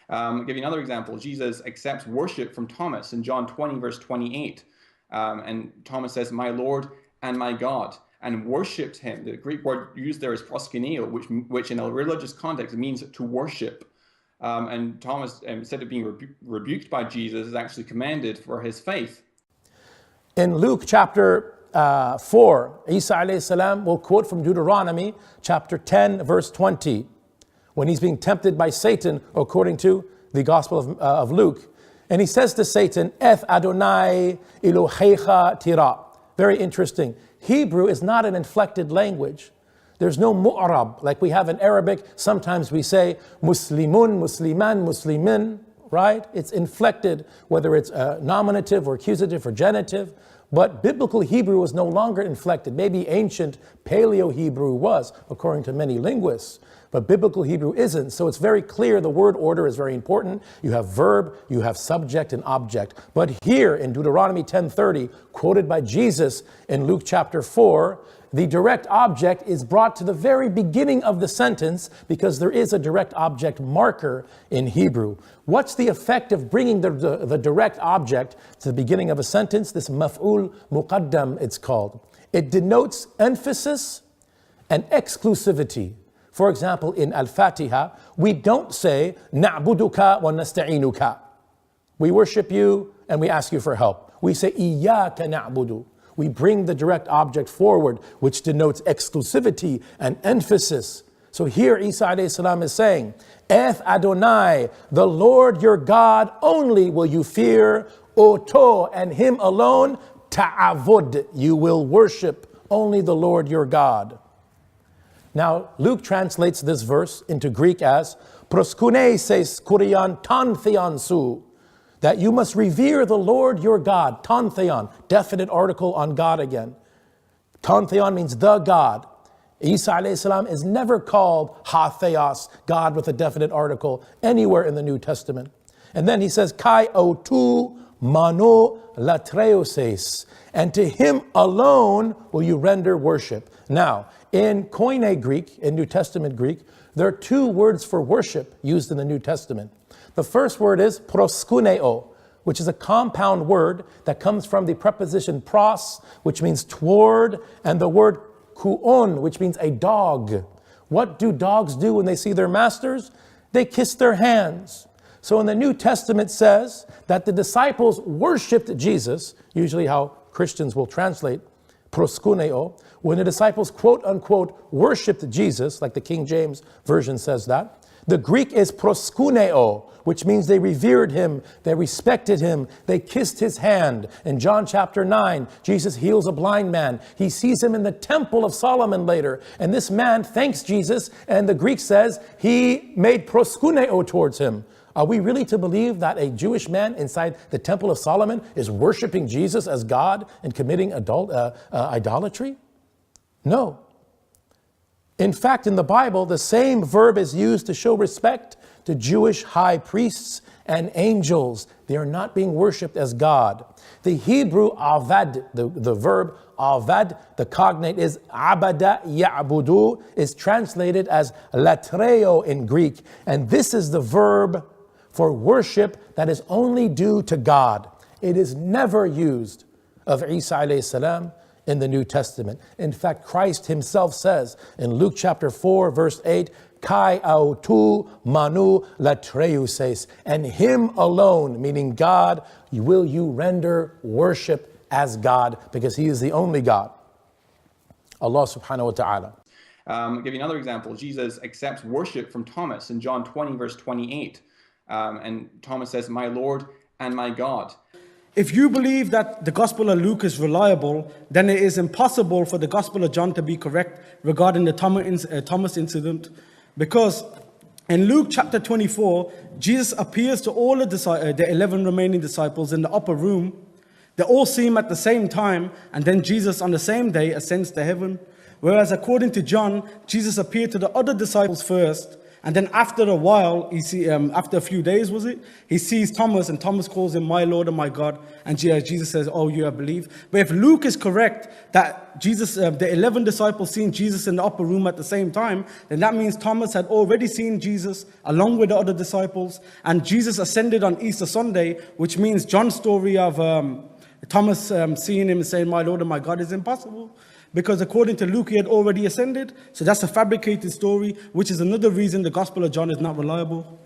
I'll give you another example. Jesus accepts worship from Thomas in John 20, verse 28. And Thomas says, "My Lord and my God," and worshipped him. The Greek word used there is proskuneo, which in a religious context means to worship. And Thomas, instead of being rebuked by Jesus, is actually commended for his faith. In Luke chapter 4, Isa alayhi salam will quote from Deuteronomy chapter 10, verse 20, when he's being tempted by Satan, according to the Gospel of Luke. And he says to Satan, "Eth Adonai Elohecha tira." Very interesting. Hebrew is not an inflected language. There's no mu'rab like we have in Arabic. Sometimes we say Muslimun, Musliman, Muslimin, right? It's inflected, whether it's nominative or accusative or genitive. But biblical Hebrew was no longer inflected. Maybe ancient Paleo-Hebrew was, according to many linguists. But biblical Hebrew isn't. So it's very clear the word order is very important. You have verb, you have subject and object. But here in Deuteronomy 10:30, quoted by Jesus in Luke chapter 4, the direct object is brought to the very beginning of the sentence because there is a direct object marker in Hebrew. What's the effect of bringing the direct object to the beginning of a sentence? This maf'ul muqaddam, it's called. It denotes emphasis and exclusivity. For example, in Al-Fatiha, we don't say na'buduka wa nasta'inuka. We worship you and we ask you for help. We say iyyaka na'budu. We bring the direct object forward, which denotes exclusivity and emphasis. So here Isa alayhi salam is saying, "Eth Adonai, the Lord your God only will you fear, Oto, and him alone, ta'avud, you will worship only the Lord your God." Now, Luke translates this verse into Greek as proskuneises kurian tantheon su, that you must revere the Lord your God. Tantheon, definite article on God again. Tantheon means the God. Isa alayhi salam is never called ha-theos, God with a definite article, anywhere in the New Testament. And then he says, kai otu mano latreoses, and to him alone will you render worship. Now, in Koine Greek, in New Testament Greek, there are two words for worship used in the New Testament. The first word is proskuneo, which is a compound word that comes from the preposition pros, which means toward, and the word kuon, which means a dog. What do dogs do when they see their masters? They kiss their hands. So in the New Testament says that the disciples worshipped Jesus, usually how Christians will translate proskuneo. When the disciples quote unquote worshipped Jesus, like the King James Version says that, the Greek is proskuneo, which means they revered him, they respected him, they kissed his hand. In John chapter 9, Jesus heals a blind man. He sees him in the temple of Solomon later. And this man thanks Jesus, and the Greek says he made proskuneo towards him. Are we really to believe that a Jewish man inside the temple of Solomon is worshiping Jesus as God and committing idolatry? No. In fact, in the Bible, the same verb is used to show respect to Jewish high priests and angels. They are not being worshipped as God. The Hebrew avad, the verb avad, the cognate is abada ya'budu, is translated as latreo in Greek. And this is the verb for worship that is only due to God. It is never used of Isa alayhi salam in the New Testament. In fact, Christ himself says in Luke chapter 4, verse 8, kai autu manu latreuses, and him alone, meaning God, will you render worship as God, because he is the only God. Allah subhanahu wa ta'ala. I'll give you another example. Jesus accepts worship from Thomas in John 20, verse 28. And Thomas says, "My Lord and my God." If you believe that the Gospel of Luke is reliable, then it is impossible for the Gospel of John to be correct regarding the Thomas incident. Because in Luke chapter 24, Jesus appears to all the 11 remaining disciples in the upper room. They all see him at the same time, and then Jesus on the same day ascends to heaven. Whereas according to John, Jesus appeared to the other disciples first, And then after a while, after a few days, he sees Thomas, and Thomas calls him my Lord and my God. And Jesus says, oh, you have believed. But if Luke is correct, that the 11 disciples seen Jesus in the upper room at the same time, then that means Thomas had already seen Jesus along with the other disciples. And Jesus ascended on Easter Sunday, which means John's story of Thomas seeing him and saying, my Lord and my God, is impossible. Because according to Luke, he had already ascended. So that's a fabricated story, which is another reason the Gospel of John is not reliable.